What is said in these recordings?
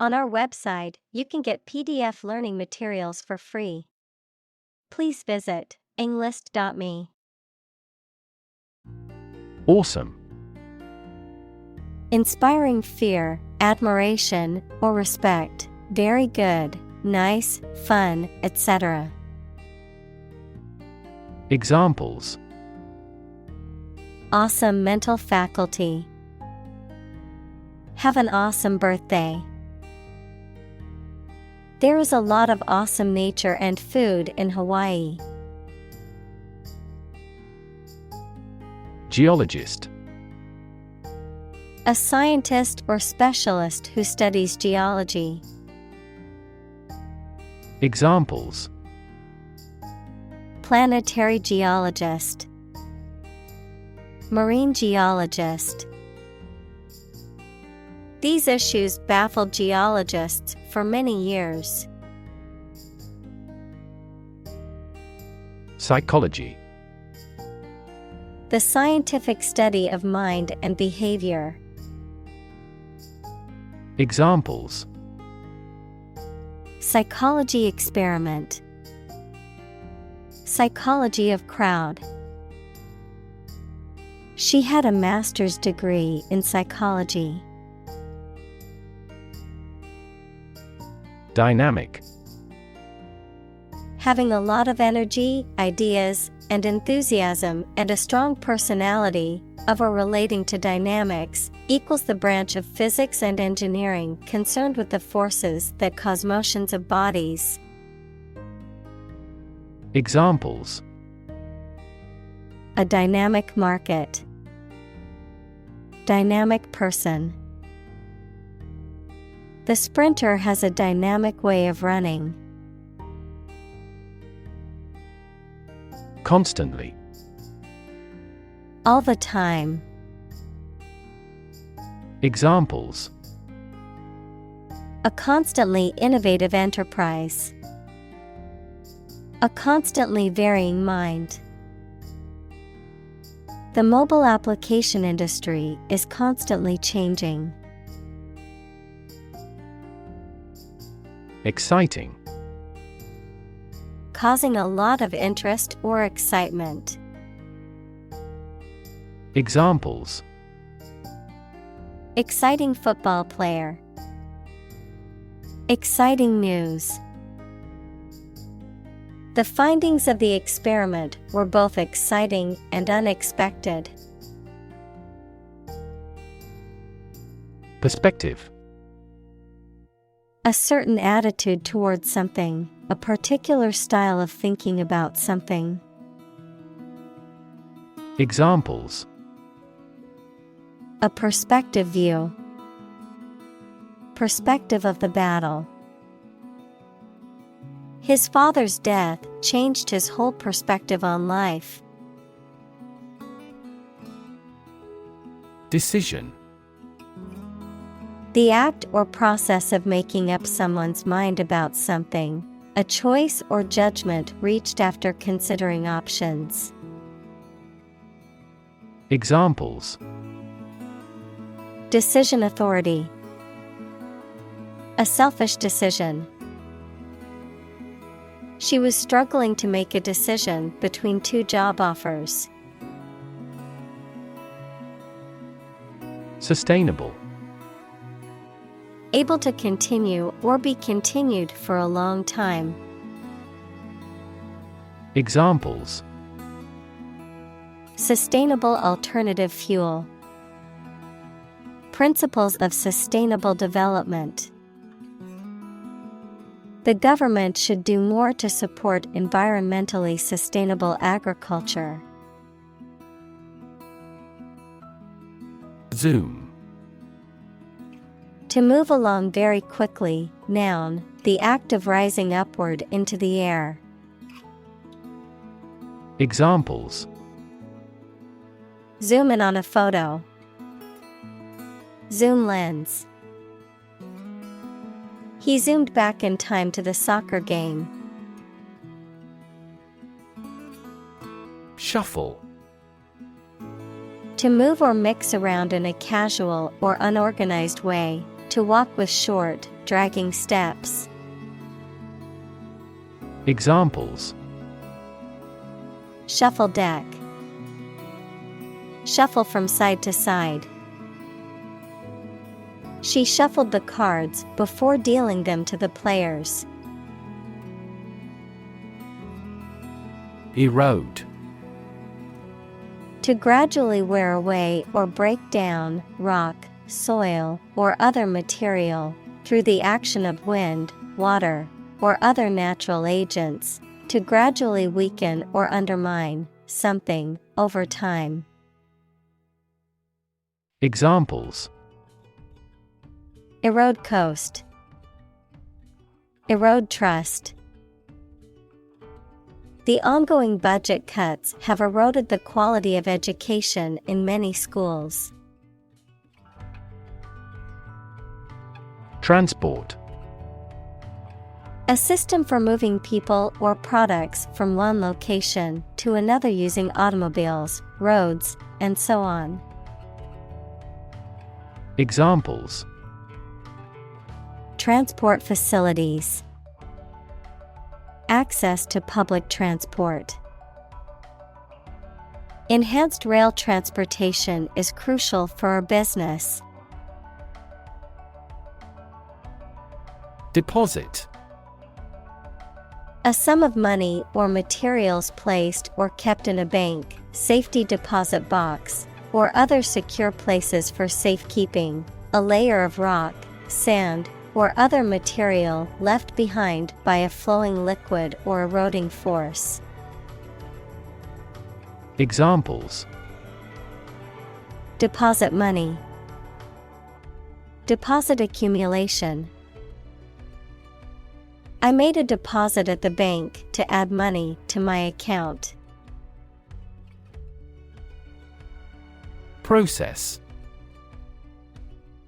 On our website, you can get PDF learning materials for free. Please visit englist.me. Awesome. Inspiring fear, admiration, or respect. Very good, nice, fun, etc. Examples: Awesome mental faculty. Have an awesome birthday. There is a lot of awesome nature and food in Hawaii. Geologist. A scientist or specialist who studies geology. Examples: Planetary geologist. Marine geologist. These issues baffled geologists for many years. Psychology. The scientific study of mind and behavior. Examples: Psychology experiment. Psychology of crowd. She had a master's degree in psychology. Dynamic. Having a lot of energy, ideas, and enthusiasm and a strong personality, of or relating to dynamics, equals the branch of physics and engineering concerned with the forces that cause motions of bodies. Examples: A dynamic market. Dynamic person. The sprinter has a dynamic way of running. Constantly. All the time. Examples: A constantly innovative enterprise. A constantly varying mind. The mobile application industry is constantly changing. Exciting. Causing a lot of interest or excitement. Examples: Exciting football player. Exciting news. The findings of the experiment were both exciting and unexpected. Perspective. A certain attitude towards something, a particular style of thinking about something. Examples: A perspective view. Perspective of the battle. His father's death changed his whole perspective on life. Decision. The act or process of making up someone's mind about something, a choice or judgment reached after considering options. Examples: Decision authority. A selfish decision. She was struggling to make a decision between two job offers. Sustainable. Able to continue or be continued for a long time. Examples: Sustainable alternative fuel. Principles of sustainable development. The government should do more to support environmentally sustainable agriculture. Zoom. To move along very quickly, noun, the act of rising upward into the air. Examples: Zoom in on a photo. Zoom lens. He zoomed back in time to the soccer game. Shuffle. To move or mix around in a casual or unorganized way, to walk with short, dragging steps. Examples: Shuffle deck. Shuffle from side to side. She shuffled the cards before dealing them to the players. Erode. To gradually wear away or break down rock, soil, or other material through the action of wind, water, or other natural agents, to gradually weaken or undermine something over time. Examples: Erode coast. Erode trust. The ongoing budget cuts have eroded the quality of education in many schools. Transport. A system for moving people or products from one location to another using automobiles, roads, and so on. Examples: Transport facilities. Access to public transport. Enhanced rail transportation is crucial for our business. Deposit. A sum of money or materials placed or kept in a bank, safety deposit box, or other secure places for safekeeping, a layer of rock, sand, or other material left behind by a flowing liquid or eroding force. Examples: Deposit money. Deposit accumulation. I made a deposit at the bank to add money to my account. Process.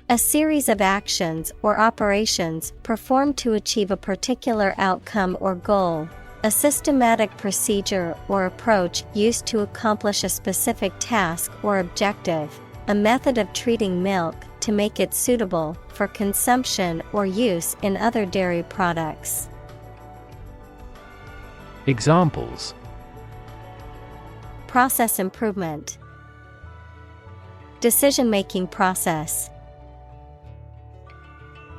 A series of actions or operations performed to achieve a particular outcome or goal, a systematic procedure or approach used to accomplish a specific task or objective, a method of treating milk to make it suitable for consumption or use in other dairy products. Examples: Process improvement. Decision-making process.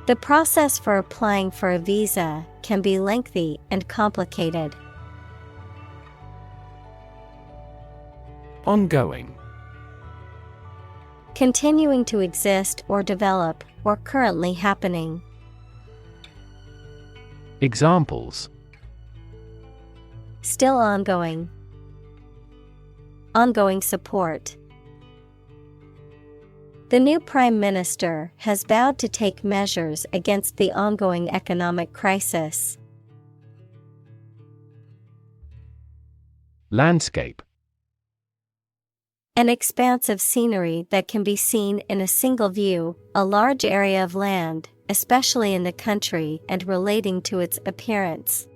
The process for applying for a visa can be lengthy and complicated. Ongoing. Continuing to exist or develop, or currently happening. Examples: Still ongoing. Ongoing support. The new Prime Minister has vowed to take measures against the ongoing economic crisis. Landscape. An expanse of scenery that can be seen in a single view, a large area of land, especially in the country and relating to its appearance.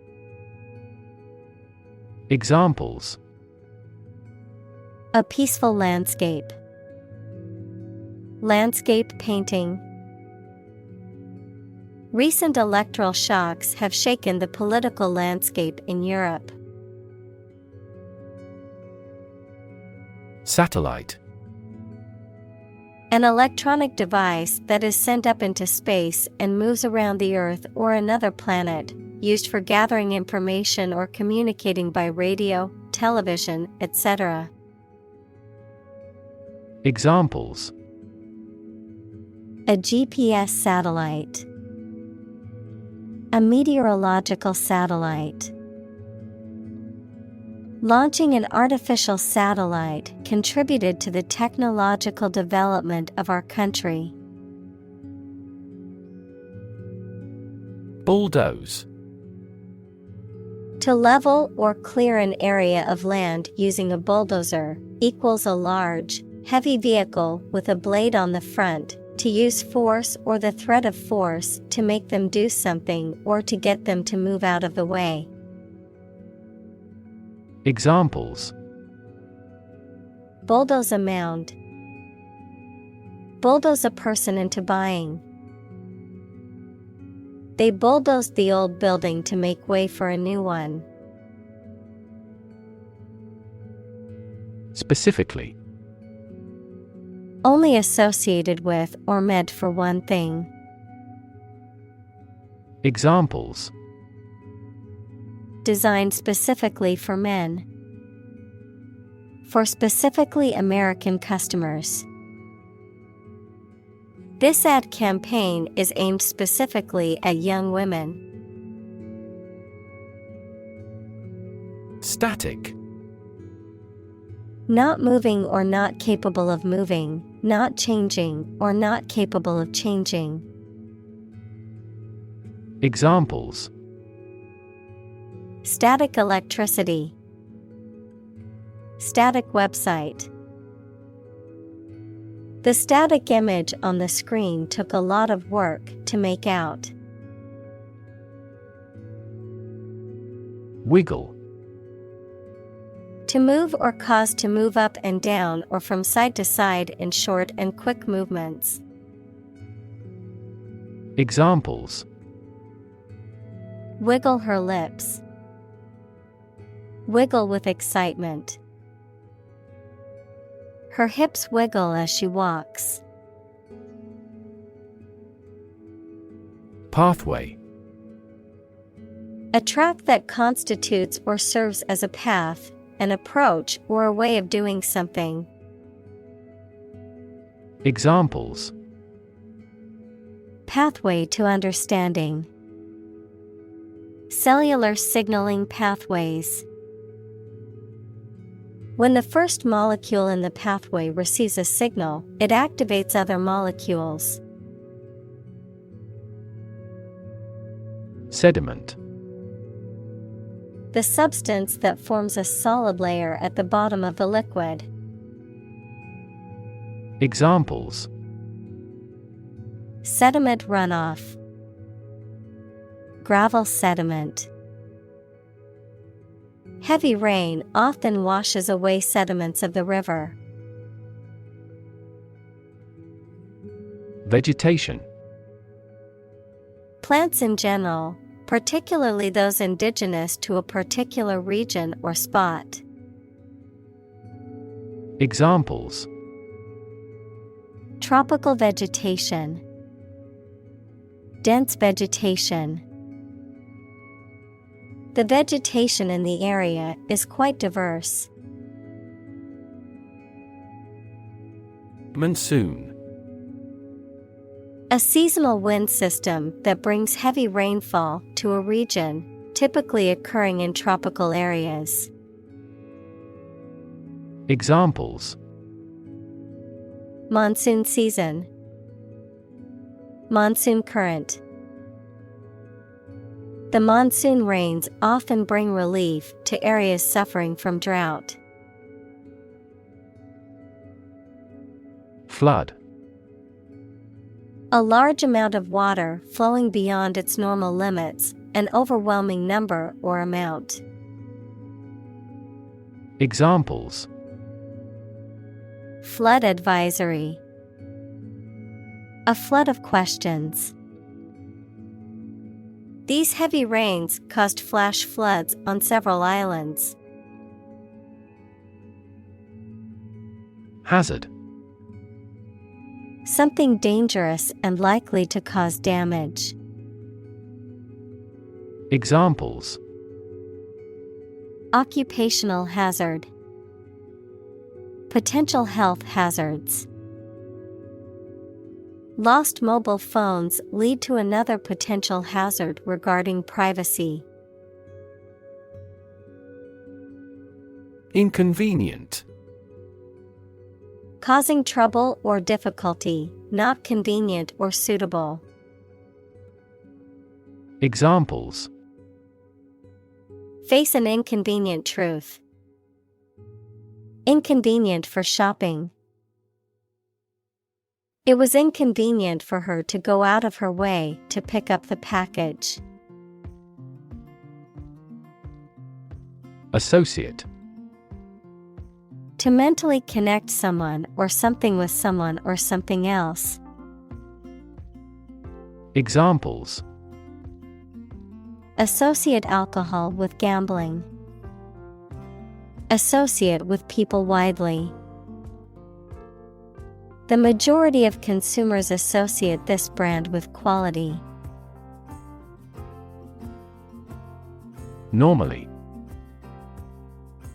Examples: A peaceful landscape. Landscape painting. Recent electoral shocks have shaken the political landscape in Europe. Satellite. An electronic device that is sent up into space and moves around the Earth or another planet, used for gathering information or communicating by radio, television, etc. Examples: A GPS satellite. A meteorological satellite. Launching an artificial satellite contributed to the technological development of our country. Bulldoze. To level or clear an area of land using a bulldozer equals a large, heavy vehicle with a blade on the front, to use force or the threat of force to make them do something or to get them to move out of the way. Examples: Bulldoze a mound. Bulldoze a person into buying. They bulldozed the old building to make way for a new one. Specifically. Only associated with or meant for one thing. Examples. Designed specifically for men. For specifically American customers. This ad campaign is aimed specifically at young women. Static. Not moving or not capable of moving, not changing or not capable of changing. Examples. Static electricity. Static website. The static image on the screen took a lot of work to make out. Wiggle. To move or cause to move up and down or from side to side in short and quick movements. Examples. Wiggle her lips. Wiggle with excitement. Her hips wiggle as she walks. Pathway. A track that constitutes or serves as a path, an approach or a way of doing something. Examples. Pathway to understanding. Cellular signaling pathways. When the first molecule in the pathway receives a signal, it activates other molecules. Sediment. The substance that forms a solid layer at the bottom of the liquid. Examples. Sediment runoff. Gravel sediment. Heavy rain often washes away sediments of the river. Vegetation. Plants in general, particularly those indigenous to a particular region or spot. Examples. Tropical vegetation. Dense vegetation. The vegetation in the area is quite diverse. Monsoon. A seasonal wind system that brings heavy rainfall to a region, typically occurring in tropical areas. Examples. Monsoon season. Monsoon current. The monsoon rains often bring relief to areas suffering from drought. Flood. A large amount of water flowing beyond its normal limits, an overwhelming number or amount. Examples. Flood advisory. A flood of questions. These heavy rains caused flash floods on several islands. Hazard. Something dangerous and likely to cause damage. Examples. Occupational hazard. Potential health hazards. Lost mobile phones lead to another potential hazard regarding privacy. Inconvenient. Causing trouble or difficulty, not convenient or suitable. Examples. Face an inconvenient truth. Inconvenient for shopping. It was inconvenient for her to go out of her way to pick up the package. Associate. To mentally connect someone or something with someone or something else. Examples. Associate alcohol with gambling. Associate with people widely. The majority of consumers associate this brand with quality. Normally.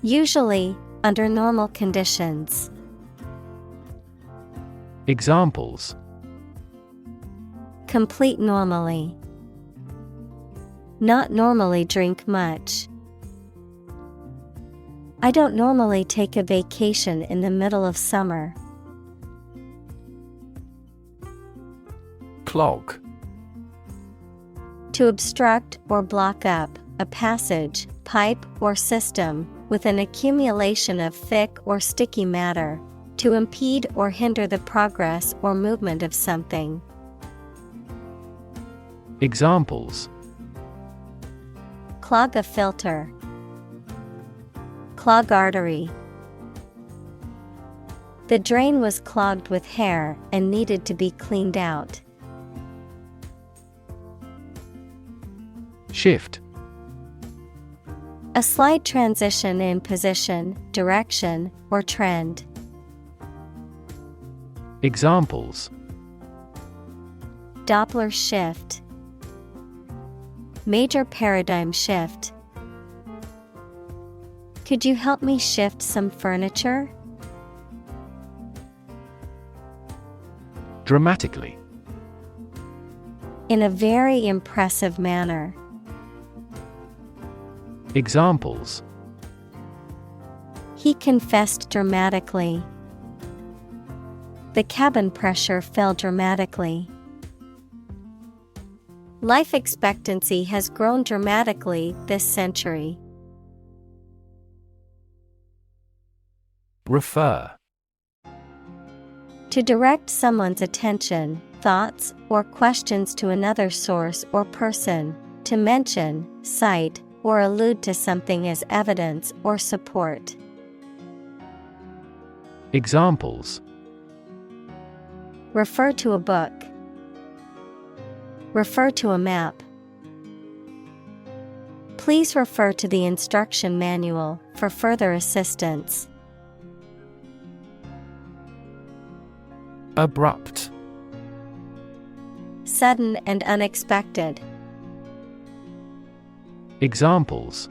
Usually, under normal conditions. Examples: Complete normally. Not normally drink much. I don't normally take a vacation in the middle of summer. Clog. To obstruct or block up a passage, pipe, or system with an accumulation of thick or sticky matter, to impede or hinder the progress or movement of something. Examples: Clog a filter. Clog artery. The drain was clogged with hair and needed to be cleaned out. Shift. A slight transition in position, direction, or trend. Examples: Doppler shift. Major paradigm shift. Could you help me shift some furniture? Dramatically. In a very impressive manner. Examples: He confessed dramatically. The cabin pressure fell dramatically. Life expectancy has grown dramatically this century. Refer. To direct someone's attention, thoughts, or questions to another source or person, to mention, cite, or allude to something as evidence or support. Examples: Refer to a book. Refer to a map. Please refer to the instruction manual for further assistance. Abrupt. Sudden and unexpected. Examples: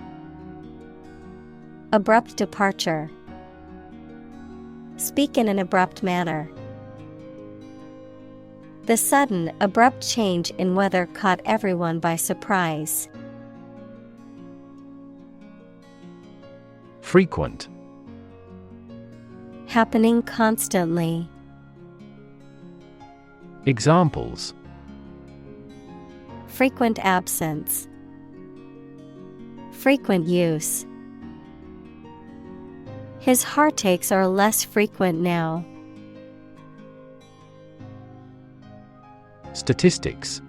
Abrupt departure. Speak in an abrupt manner. The sudden, abrupt change in weather caught everyone by surprise. Frequent. Happening constantly. Examples: Frequent absence. Frequent use. His heartaches are less frequent now. Statistics.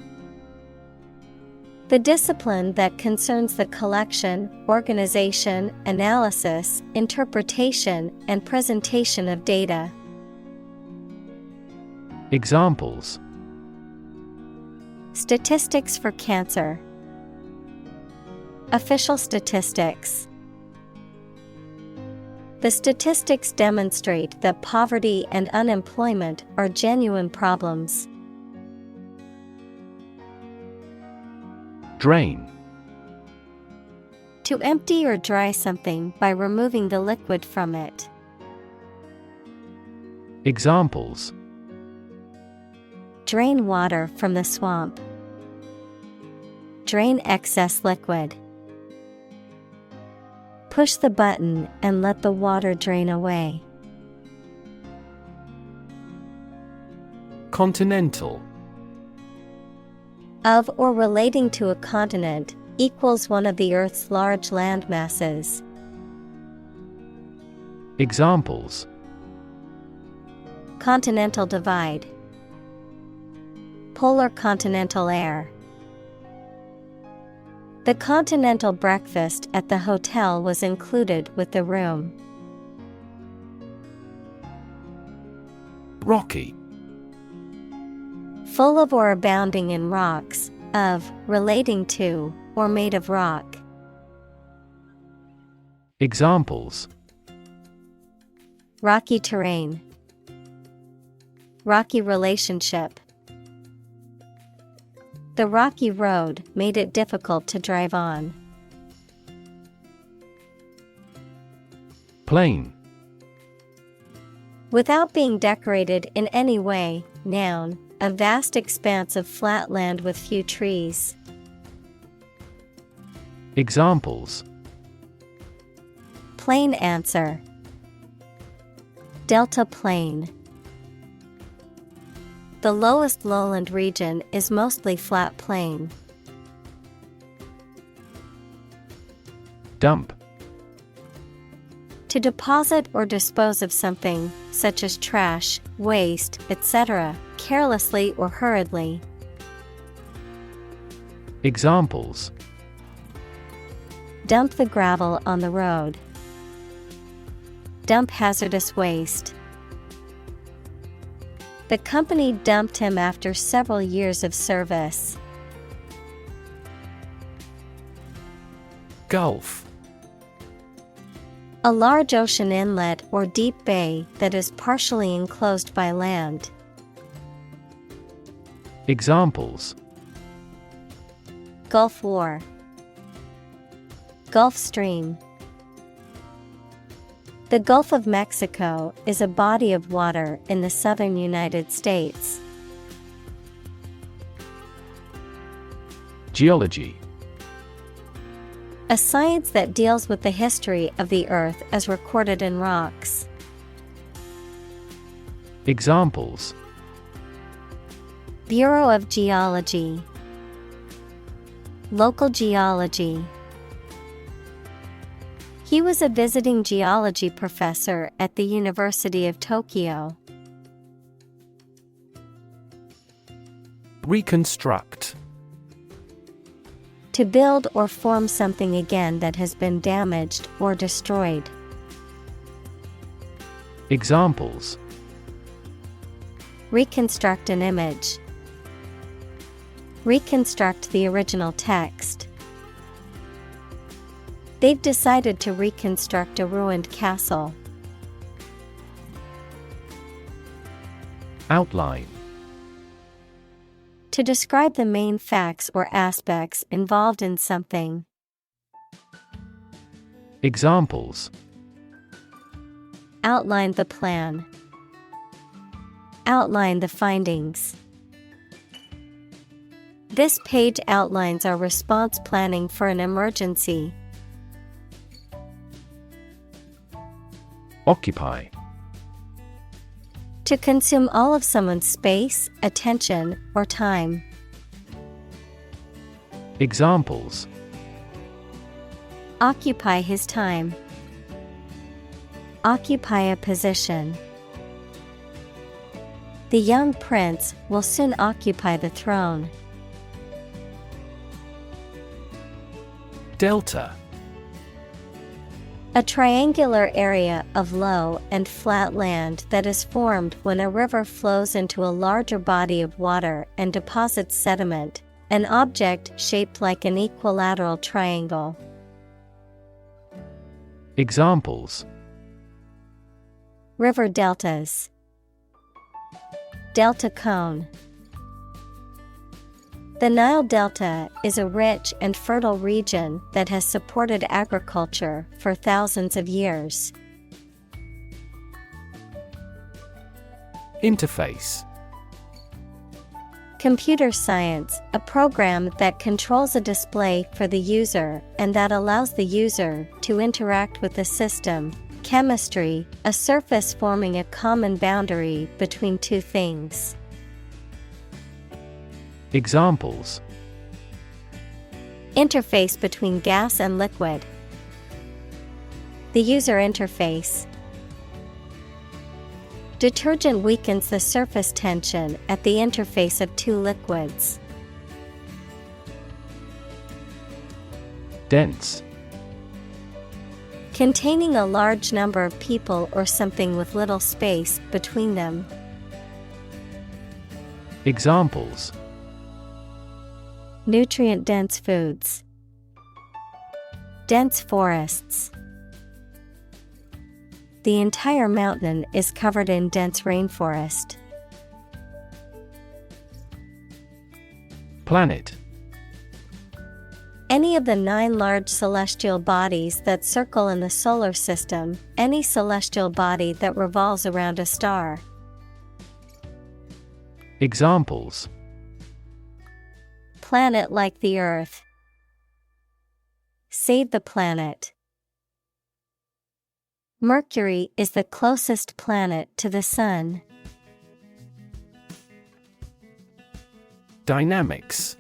The discipline that concerns the collection, organization, analysis, interpretation, and presentation of data. Examples: Statistics for cancer. Official statistics. The statistics demonstrate that poverty and unemployment are genuine problems. Drain. To empty or dry something by removing the liquid from it. Examples: Drain water from the swamp. Drain excess liquid. Push the button and let the water drain away. Continental. Of or relating to a continent, equals one of the Earth's large land masses. Examples: Continental divide. Polar continental air. The continental breakfast at the hotel was included with the room. Rocky. Full of or abounding in rocks, of, relating to, or made of rock. Examples: Rocky terrain. Rocky relationship. The rocky road made it difficult to drive on. Plain. Without being decorated in any way, noun, a vast expanse of flat land with few trees. Examples: Plain answer. Delta plain. The lowest lowland region is mostly flat plain. Dump. To deposit or dispose of something, such as trash, waste, etc., carelessly or hurriedly. Examples: Dump the gravel on the road. Dump hazardous waste. The company dumped him after several years of service. Gulf. A large ocean inlet or deep bay that is partially enclosed by land. Examples: Gulf War. Gulf Stream. The Gulf of Mexico is a body of water in the southern United States. Geology. A science that deals with the history of the Earth as recorded in rocks. Examples: Bureau of Geology. Local geology. He was a visiting geology professor at the University of Tokyo. Reconstruct. To build or form something again that has been damaged or destroyed. Examples: Reconstruct an image. Reconstruct the original text. They've decided to reconstruct a ruined castle. Outline. To describe the main facts or aspects involved in something. Examples: Outline the plan. Outline the findings. This page outlines our response planning for an emergency. Occupy. To consume all of someone's space, attention, or time. Examples: Occupy his time. Occupy a position. The young prince will soon occupy the throne. Delta. A triangular area of low and flat land that is formed when a river flows into a larger body of water and deposits sediment, an object shaped like an equilateral triangle. Examples: River deltas. Delta cone. The Nile Delta is a rich and fertile region that has supported agriculture for thousands of years. Interface. Computer science, a program that controls a display for the user and that allows the user to interact with the system. Chemistry, a surface forming a common boundary between two things. Examples: Interface between gas and liquid. The user interface. Detergent weakens the surface tension at the interface of two liquids. Dense. Containing a large number of people or something with little space between them. Examples: Nutrient-dense foods. Dense forests. The entire mountain is covered in dense rainforest. Planet. Any of the 9 large celestial bodies that circle in the solar system, any celestial body that revolves around a star. Examples: Planet like the Earth. Save the planet. Mercury is the closest planet to the Sun. Dynamics.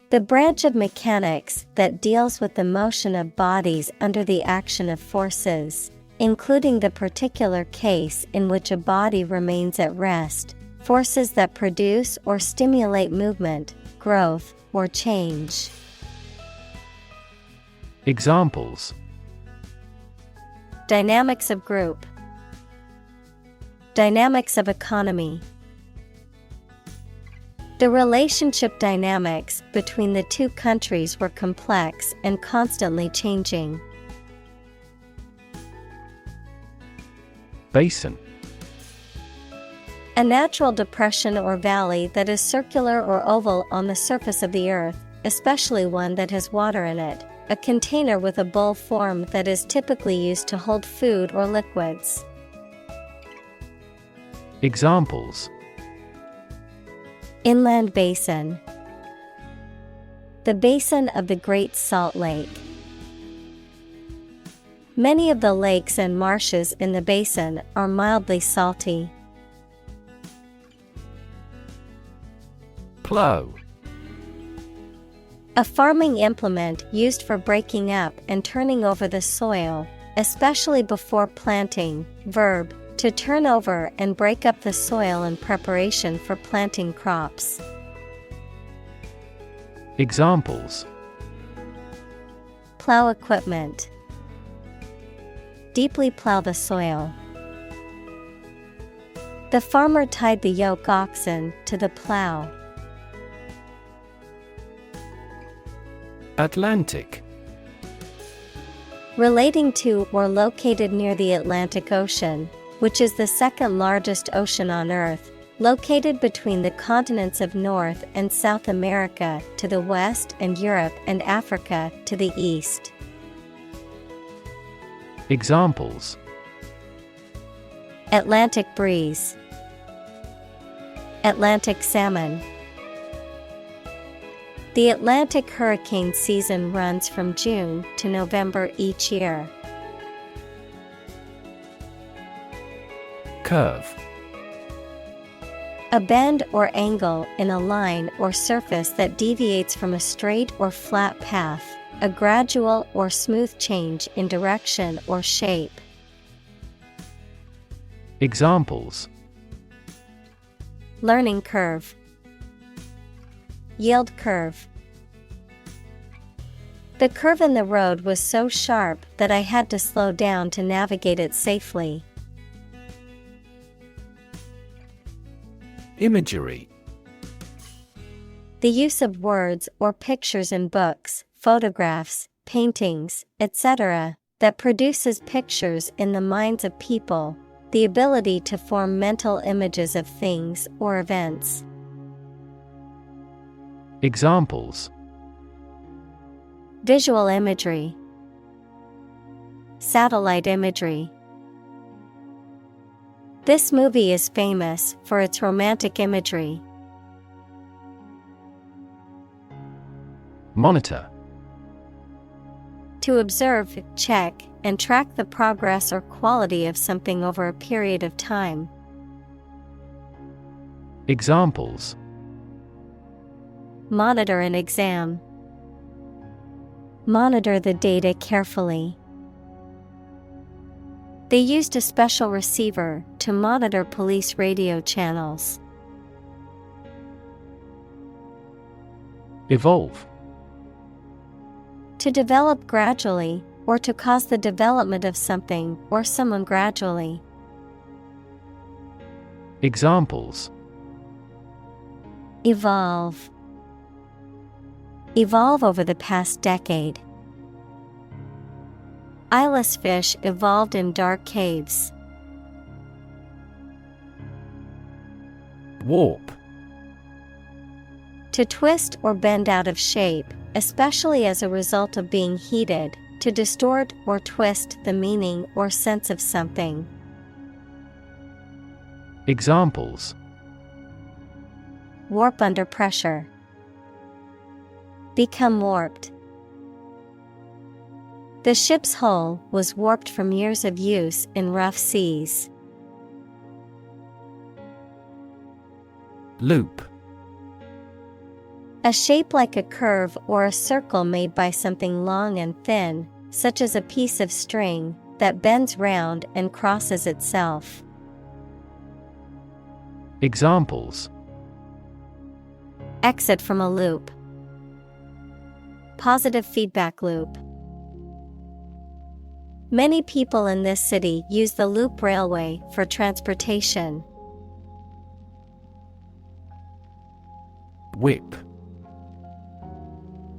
The branch of mechanics that deals with the motion of bodies under the action of forces, including the particular case in which a body remains at rest, forces that produce or stimulate movement, growth, or change. Examples: Dynamics of group. Dynamics of economy. The relationship dynamics between the two countries were complex and constantly changing. Basin. A natural depression or valley that is circular or oval on the surface of the earth, especially one that has water in it. A container with a bowl form that is typically used to hold food or liquids. Examples: Inland basin. The basin of the Great Salt Lake. Many of the lakes and marshes in the basin are mildly salty. Plow. A farming implement used for breaking up and turning over the soil, especially before planting. Verb, to turn over and break up the soil in preparation for planting crops. Examples: Plow equipment. Deeply plow the soil. The farmer tied the yoke oxen to the plow. Atlantic. Relating to or located near the Atlantic Ocean, which is the second largest ocean on Earth, located between the continents of North and South America to the west and Europe and Africa to the east. Examples: Atlantic breeze. Atlantic salmon. The Atlantic hurricane season runs from June to November each year. Curve. A bend or angle in a line or surface that deviates from a straight or flat path, a gradual or smooth change in direction or shape. Examples: Learning curve. Yield curve. The curve in the road was so sharp that I had to slow down to navigate it safely. Imagery. The use of words or pictures in books, photographs, paintings, etc., that produces pictures in the minds of people, the ability to form mental images of things or events. Examples: Visual imagery. Satellite imagery. This movie is famous for its romantic imagery. Monitor. To observe, check, and track the progress or quality of something over a period of time. Examples: Monitor an exam. Monitor the data carefully. They used a special receiver to monitor police radio channels. Evolve. To develop gradually, or to cause the development of something or someone gradually. Examples: Evolve. Evolve over the past decade. Eyeless fish evolved in dark caves. Warp. To twist or bend out of shape, especially as a result of being heated, to distort or twist the meaning or sense of something. Examples: Warp under pressure. Become warped. The ship's hull was warped from years of use in rough seas. Loop. A shape like a curve or a circle made by something long and thin, such as a piece of string, that bends round and crosses itself. Examples: Exit from a loop. Positive feedback loop. Many people in this city use the loop railway for transportation. Whip.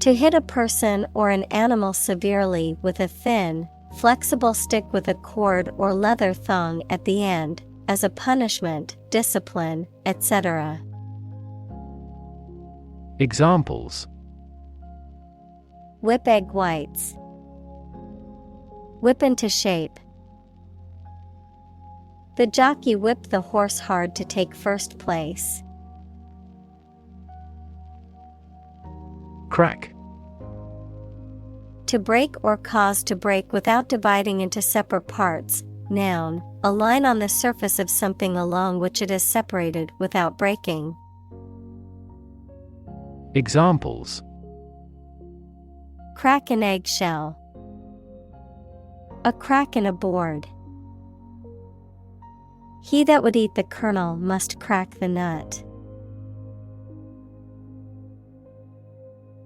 To hit a person or an animal severely with a thin, flexible stick with a cord or leather thong at the end, as a punishment, discipline, etc. Examples: Whip egg whites. Whip into shape. The jockey whipped the horse hard to take first place. Crack. To break or cause to break without dividing into separate parts. Noun, a line on the surface of something along which it is separated without breaking. Examples: Crack an eggshell. A crack in a board. He that would eat the kernel must crack the nut.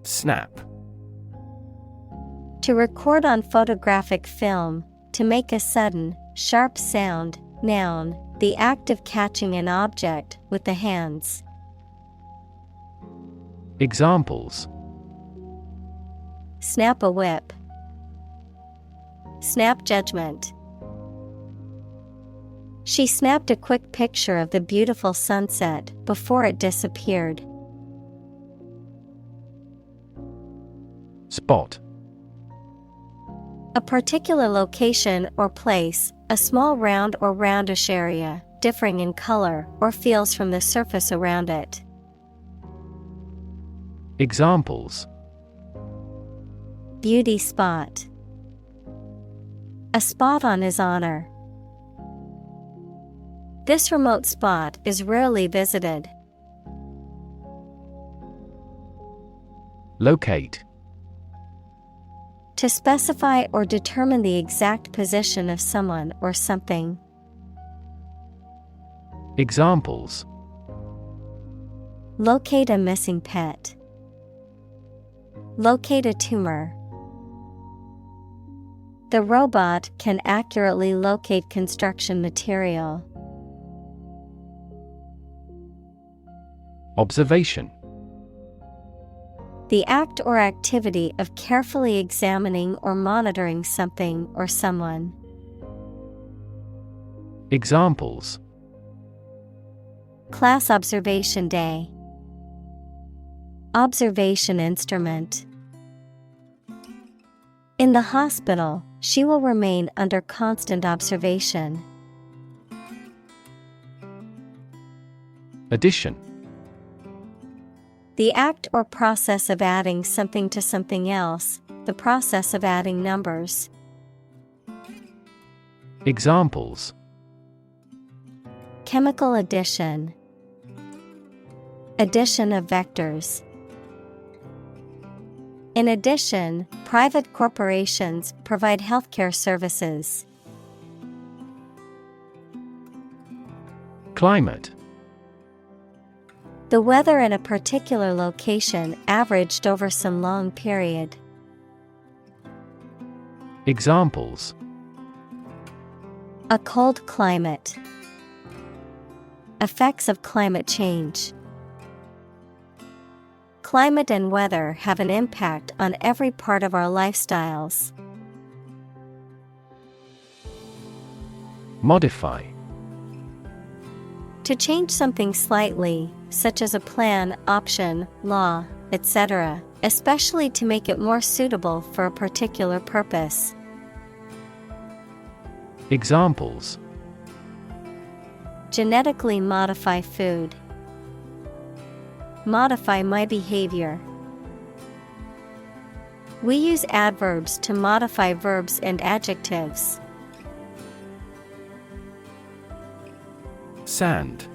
Snap. To record on photographic film, to make a sudden, sharp sound. Noun, the act of catching an object with the hands. Examples: Snap a whip. Snap judgment. She snapped a quick picture of the beautiful sunset before it disappeared. Spot. A particular location or place, a small round or roundish area, differing in color or feels from the surface around it. Examples: Beauty spot. A spot on his honor. This remote spot is rarely visited. Locate. To specify or determine the exact position of someone or something. Examples: Locate a missing pet. Locate a tumor. The robot can accurately locate construction material. Observation. The act or activity of carefully examining or monitoring something or someone. Examples: Class observation day. Observation instrument. In the hospital, she will remain under constant observation. Addition. The act or process of adding something to something else, the process of adding numbers. Examples: Chemical addition. Addition of vectors. In addition, private corporations provide healthcare services. Climate. The weather in a particular location averaged over some long period. Examples: A cold climate. Effects of climate change. Climate and weather have an impact on every part of our lifestyles. Modify. To change something slightly, such as a plan, option, law, etc., especially to make it more suitable for a particular purpose. Examples: Genetically modify food. Modify my behavior. We use adverbs to modify verbs and adjectives. Sand.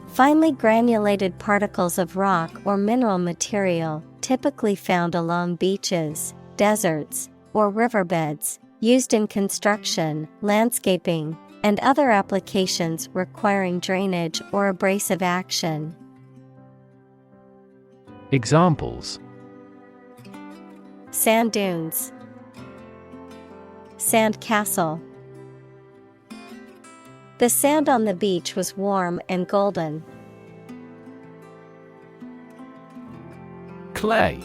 Finely granulated particles of rock or mineral material, typically found along beaches, deserts, or riverbeds, used in construction, landscaping, and other applications requiring drainage or abrasive action. Examples: Sand dunes. Sand castle. The sand on the beach was warm and golden. Clay.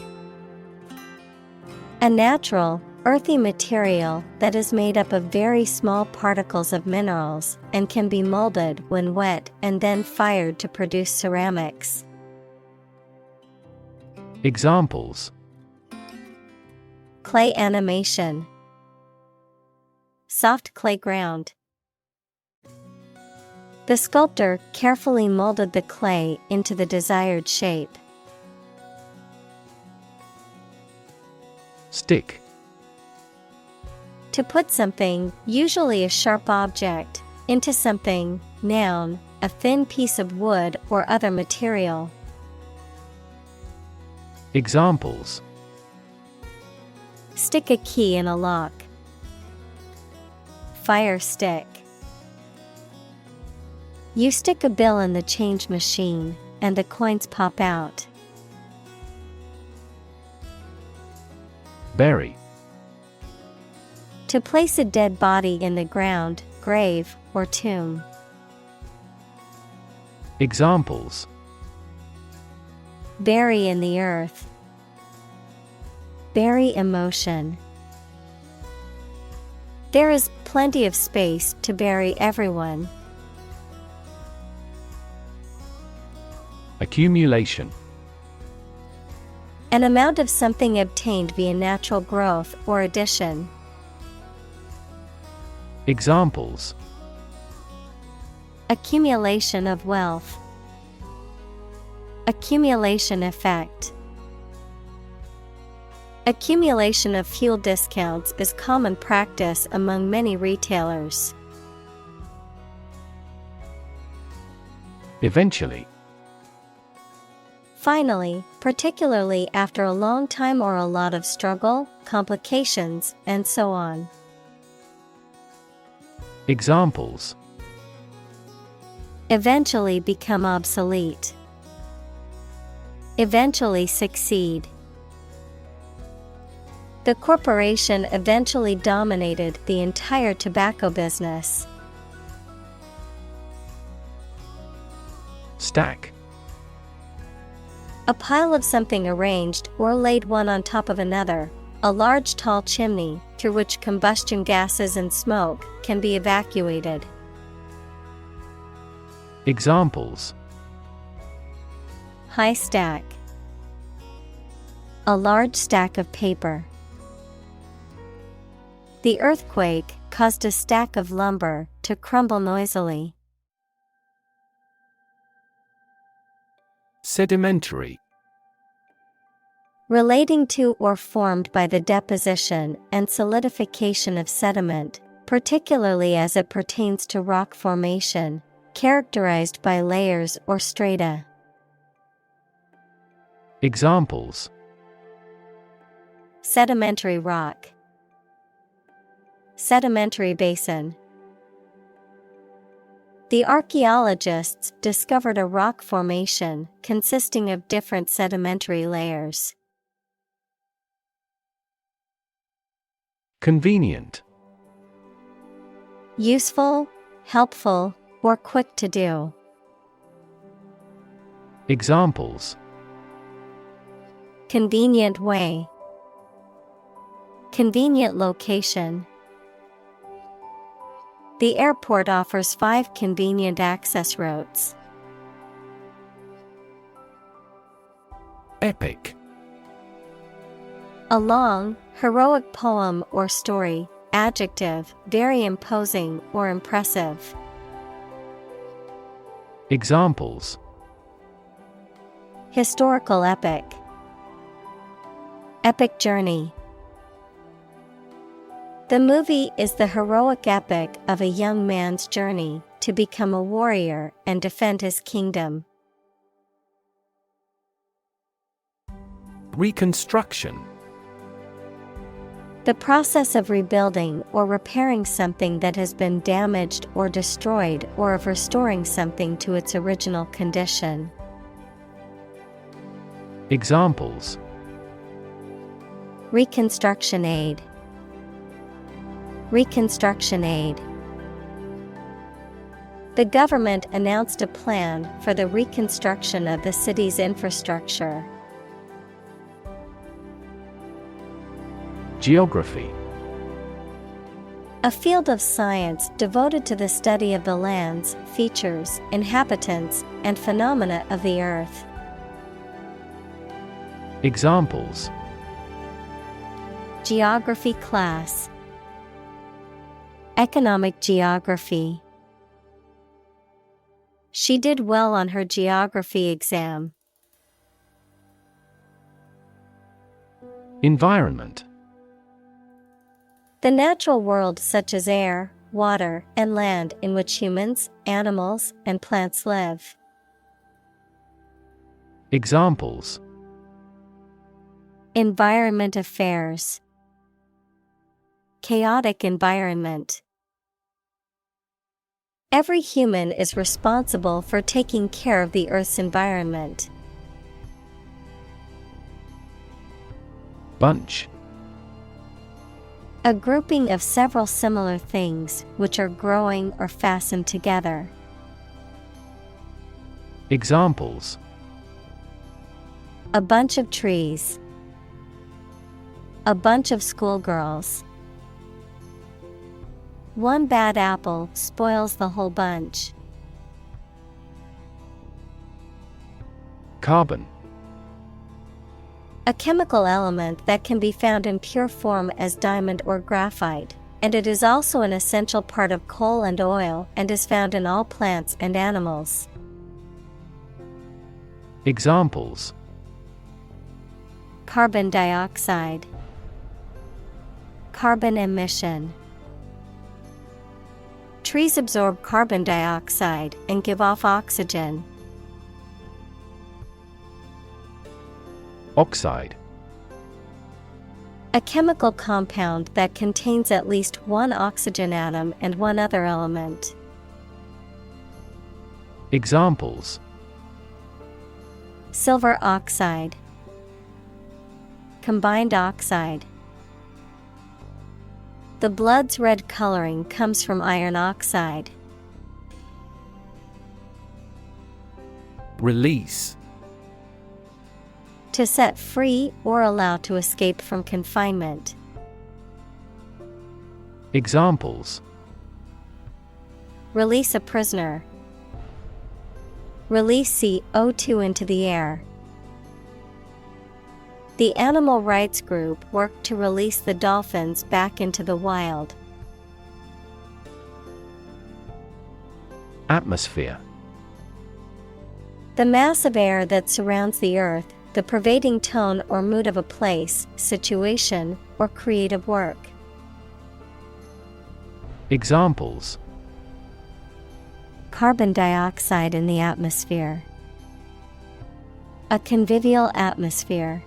A natural, earthy material that is made up of very small particles of minerals and can be molded when wet and then fired to produce ceramics. Examples: Clay animation. Soft clay ground. The sculptor carefully molded the clay into the desired shape. Stick. To put something, usually a sharp object, into something, noun, a thin piece of wood or other material. Examples: Stick a key in a lock. Fire stick. You stick a bill in the change machine, and the coins pop out. Bury. To place a dead body in the ground, grave, or tomb. Examples: Bury in the earth. Bury emotion. There is plenty of space to bury everyone. Accumulation. An amount of something obtained via natural growth or addition. Examples: Accumulation of wealth. Accumulation effect. Accumulation of fuel discounts is common practice among many retailers. Eventually. Finally, particularly after a long time or a lot of struggle, complications, and so on. Examples: Eventually become obsolete. Eventually succeed. The corporation eventually dominated the entire tobacco business. Stack. A pile of something arranged or laid one on top of another, a large tall chimney through which combustion gases and smoke can be evacuated. Examples: High stack. A large stack of paper. The earthquake caused a stack of lumber to crumble noisily. Sedimentary. Relating to or formed by the deposition and solidification of sediment, particularly as it pertains to rock formation, characterized by layers or strata. Examples: Sedimentary rock. Sedimentary basin. The archaeologists discovered a rock formation consisting of different sedimentary layers. Convenient. Useful, helpful, or quick to do. Examples: Convenient way. Convenient location. The airport offers 5 convenient access routes. Epic. A long, heroic poem or story. Adjective, very imposing or impressive. Examples: Historical epic. Epic journey. The movie is the heroic epic of a young man's journey to become a warrior and defend his kingdom. Reconstruction. The process of rebuilding or repairing something that has been damaged or destroyed, or of restoring something to its original condition. Examples: Reconstruction aid. Reconstruction aid. The government announced a plan for the reconstruction of the city's infrastructure. Geography. A field of science devoted to the study of the lands, features, inhabitants, and phenomena of the earth. Examples: Geography class. Economic geography. She did well on her geography exam. Environment. The natural world, such as air, water, and land, in which humans, animals, and plants live. Examples: Environment affairs. Chaotic environment. Every human is responsible for taking care of the Earth's environment. Bunch. A grouping of several similar things, which are growing or fastened together. Examples: A bunch of trees. A bunch of schoolgirls. One bad apple spoils the whole bunch. Carbon. A chemical element that can be found in pure form as diamond or graphite, and it is also an essential part of coal and oil and is found in all plants and animals. Examples: Carbon dioxide. Carbon emission. Trees absorb carbon dioxide and give off oxygen. Oxide. A chemical compound that contains at least one oxygen atom and one other element. Examples: Silver oxide. Combined oxide. The blood's red coloring comes from iron oxide. Release. To set free or allow to escape from confinement. Examples: Release a prisoner. Release CO2 into the air. The animal rights group worked to release the dolphins back into the wild. Atmosphere. The mass of air that surrounds the earth, the pervading tone or mood of a place, situation, or creative work. Examples: Carbon dioxide in the atmosphere. A convivial atmosphere.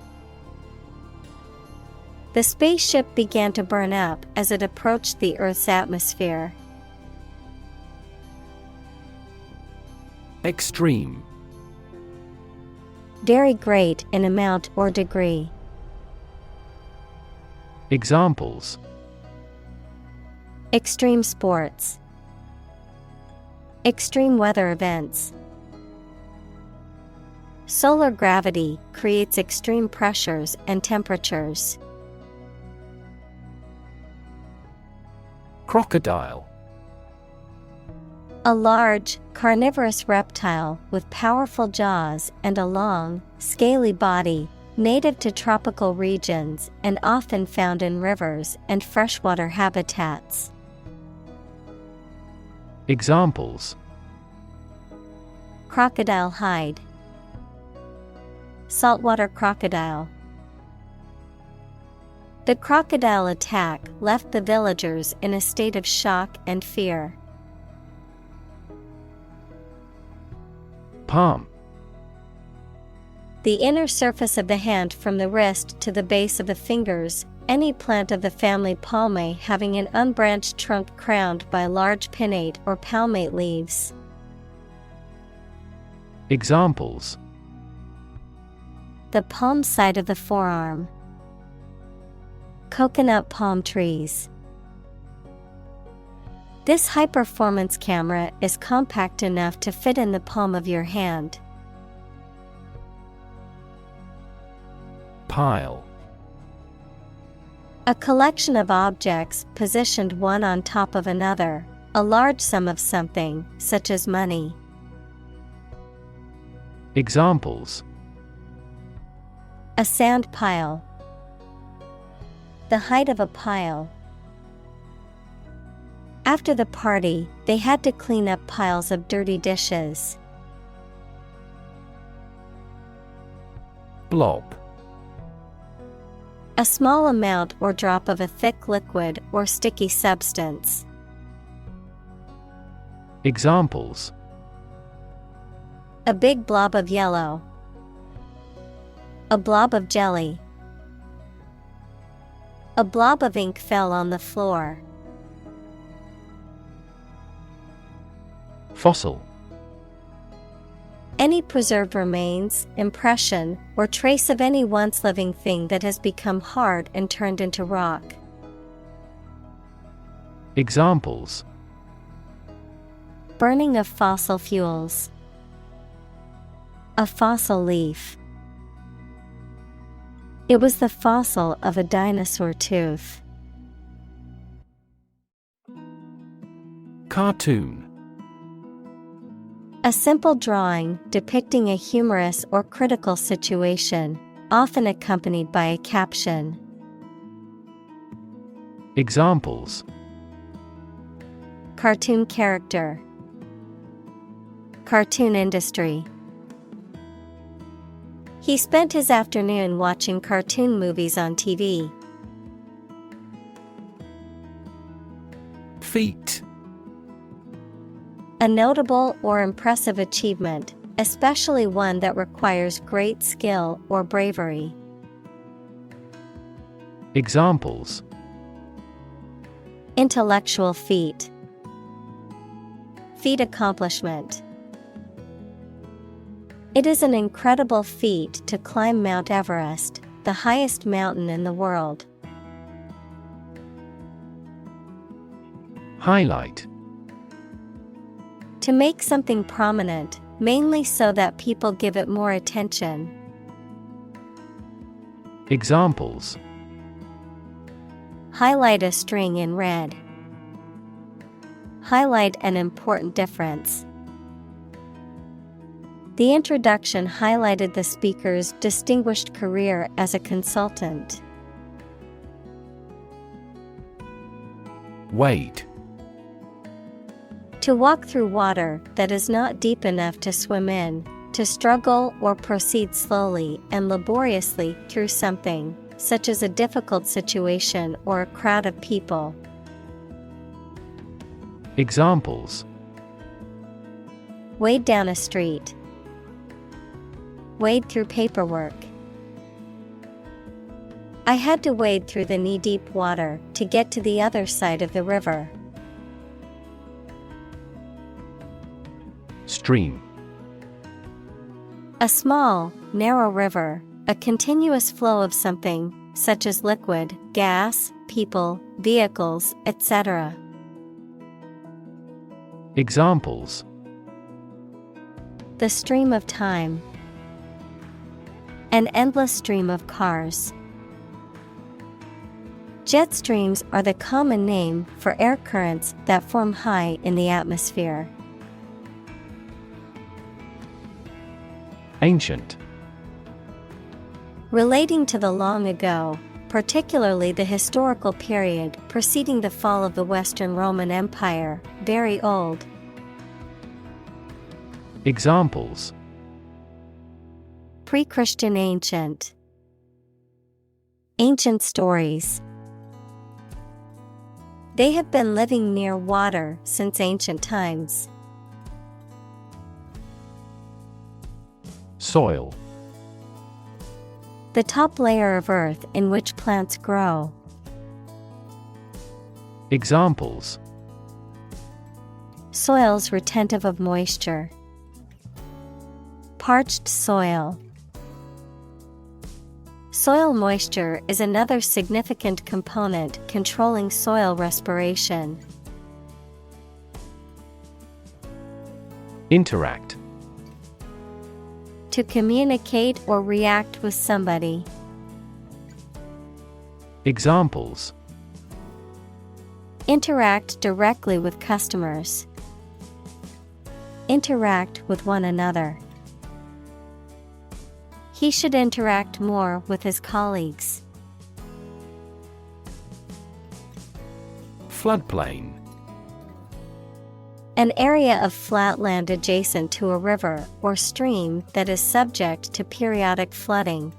The spaceship began to burn up as it approached the Earth's atmosphere. Extreme. Very great in amount or degree. Examples: Extreme sports. Extreme weather events. Solar gravity creates extreme pressures and temperatures. Crocodile. A large, carnivorous reptile with powerful jaws and a long, scaly body, native to tropical regions and often found in rivers and freshwater habitats. Examples: Crocodile hide. Saltwater crocodile. The crocodile attack left the villagers in a state of shock and fear. Palm. The inner surface of the hand from the wrist to the base of the fingers, any plant of the family Palmae having an unbranched trunk crowned by large pinnate or palmate leaves. Examples: The palm side of the forearm. Coconut palm trees. This high-performance camera is compact enough to fit in the palm of your hand. Pile. A collection of objects positioned one on top of another, a large sum of something, such as money. Examples: A sand pile. The height of a pile. After the party, they had to clean up piles of dirty dishes. Blob. A small amount or drop of a thick liquid or sticky substance. Examples: A big blob of yellow. A blob of jelly. A blob of ink fell on the floor. Fossil. Any preserved remains, impression, or trace of any once living thing that has become hard and turned into rock. Examples: Burning of fossil fuels. A fossil leaf. It was the fossil of a dinosaur tooth. Cartoon. A simple drawing depicting a humorous or critical situation, often accompanied by a caption. Examples: Cartoon character. Cartoon industry. He spent his afternoon watching cartoon movies on TV. Feat. A notable or impressive achievement, especially one that requires great skill or bravery. Examples: Intellectual feat. Feat accomplishment. It is an incredible feat to climb Mount Everest, the highest mountain in the world. Highlight. To make something prominent, mainly so that people give it more attention. Examples: Highlight a string in red. Highlight an important difference. The introduction highlighted the speaker's distinguished career as a consultant. Wade. To walk through water that is not deep enough to swim in, to struggle or proceed slowly and laboriously through something, such as a difficult situation or a crowd of people. Examples: Wade down a street. Wade through paperwork. I had to wade through the knee-deep water to get to the other side of the river. Stream. A small, narrow river, a continuous flow of something, such as liquid, gas, people, vehicles, etc. Examples: The stream of time. An endless stream of cars. Jet streams are the common name for air currents that form high in the atmosphere. Ancient. Relating to the long ago, particularly the historical period preceding the fall of the Western Roman Empire, very old. Examples: Pre-Christian ancient. Ancient stories. They have been living near water since ancient times. Soil. The top layer of earth in which plants grow. Examples: Soils retentive of moisture. Parched soil. Soil moisture is another significant component controlling soil respiration. Interact. To communicate or react with somebody. Examples: Interact directly with customers. Interact with one another. He should interact more with his colleagues. Floodplain. An area of flat land adjacent to a river or stream that is subject to periodic flooding.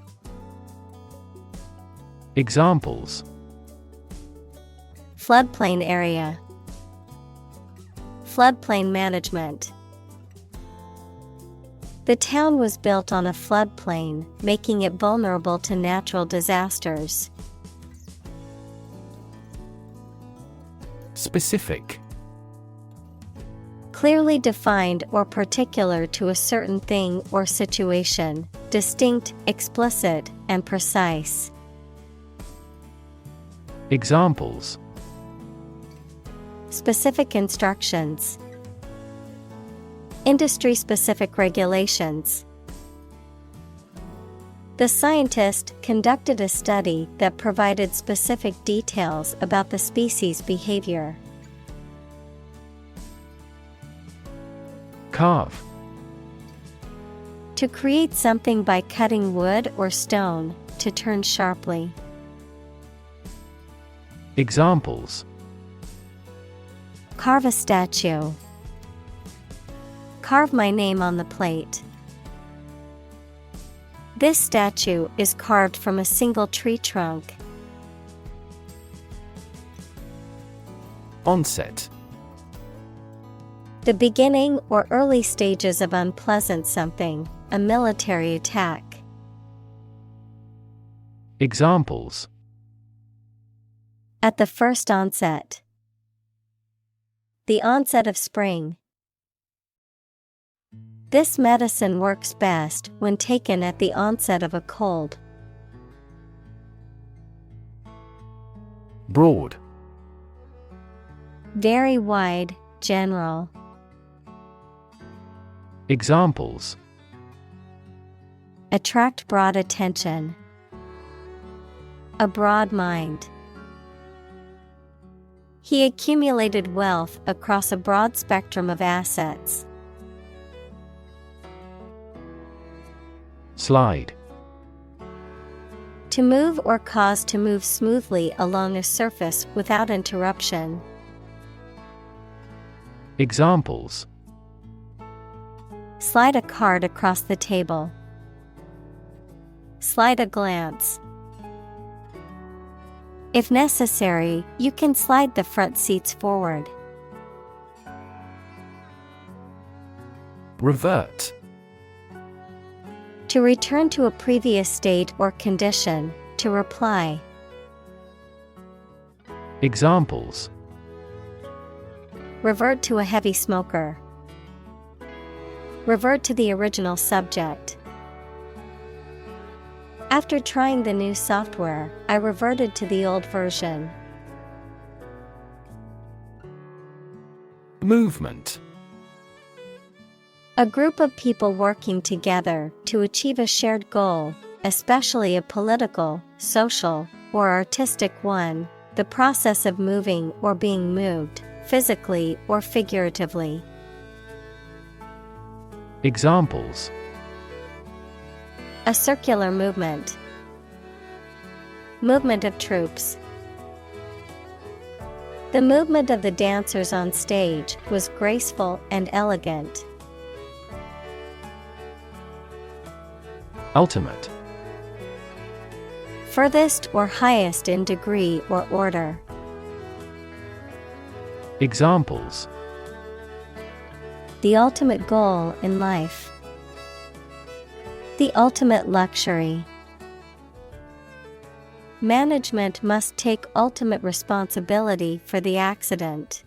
Examples: Floodplain area. Floodplain management. The town was built on a floodplain, making it vulnerable to natural disasters. Specific. Clearly defined or particular to a certain thing or situation, distinct, explicit, and precise. Examples: Specific instructions. Industry-specific regulations. The scientist conducted a study that provided specific details about the species' behavior. Carve. To create something by cutting wood or stone, to turn sharply. Examples: Carve a statue. Carve my name on the plate. This statue is carved from a single tree trunk. Onset. The beginning or early stages of unpleasant something, a military attack. Examples: At the first onset. The onset of spring. This medicine works best when taken at the onset of a cold. Broad. Very wide, general. Examples: Attract broad attention. A broad mind. He accumulated wealth across a broad spectrum of assets. Slide. To move or cause to move smoothly along a surface without interruption. Examples: Slide a card across the table. Slide a glance. If necessary, you can slide the front seats forward. Revert. To return to a previous state or condition, to reply. Examples: Revert to a heavy smoker. Revert to the original subject. After trying the new software, I reverted to the old version. Movement. A group of people working together to achieve a shared goal, especially a political, social, or artistic one, the process of moving or being moved, physically or figuratively. Examples: A circular movement. Movement of troops. The movement of the dancers on stage was graceful and elegant. Ultimate. Furthest or highest in degree or order. Examples: The ultimate goal in life. The ultimate luxury. Management must take ultimate responsibility for the accident.